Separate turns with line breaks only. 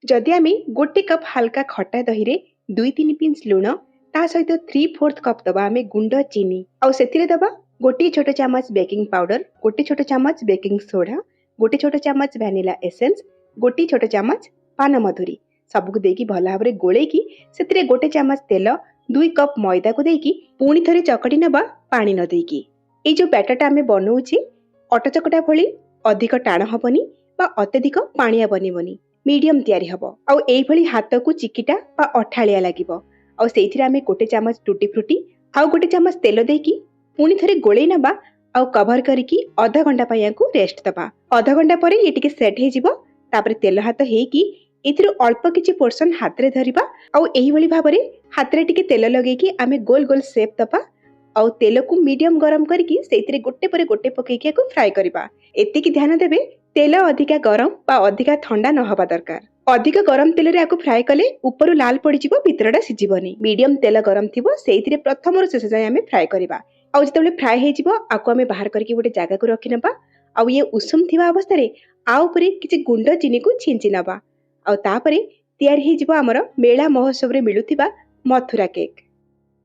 जदि आम गोटे कप हल्का खटा दही रे 2-3 पिंच लुण ता सहित 3/4 कप दबा आम गुंड चीनी आउ से दबा गोटे छोट चामच बेकिंग पाउडर, गोटे छोट चामच बेकिंग सोडा, गोटे छोट चामच वैनिला एसेंस, गोटे छोट चामच पान मधुरी सबको देकी भल भाव गोलैकी से गोटे चामच तेल 2 कप मैदा को देकी पुणी थरे चकटी नबा पानी न देकी। ए जो बैटरटा आम बनाऊे अटा चकटा भली अधिक टाण हबनी बा अत्यधिक पानिया बनबनी, मीडियम तैयारी हब आउ एई भली हाथ को चिकिटा बा अठालिया लागिबो आउ सेइथिरे आमे गोटे चामच टूटी फ्रूटी आउ गोटे चामच तेल देकी पुणी थरे गोलै नबा आउ कवर करिकी आधा घंटा पयाकू रेस्ट दबा। आधा घंटा परे ये टिके सेट हे जिवो तापरे तेल हाथ हेकी एथिरो अल्प किछि पोर्शन हाथ रे धरिबा आउ एही भली भाबरे हाथ रे टिके तेल लगेकी आमे गोल गोल शेप दबा आउ तेल को मीडियम गरम करके सेइथिरे गोटे परे गोटे पकेकी को फ्राई करबा। एतिकी ध्यान देबे तेल अधिका गरम बा अधिका ठंडा न हबा दरकार। अधिक गरम तेल रे आको फ्राई कले ऊपर लाल पड़ी जिवो भितरटा सिजिबनी। मीडियम तेल गरम थिबो सेइथिरे प्रथम रु शेष जाय आमे फ्राई करबा। आउ जेतेबेले फ्राई हे जिवो आको आमे बाहर करके गोटे जागा को रखि नबा आउ ये उषुम थिबा अवस्था रे आ ऊपरे किछि गुंड चीनी को छिंची नबा आउ तापरे तयार हे जिवो हमर मेला महोत्सव रे मिलुथिबा मथुरा केक।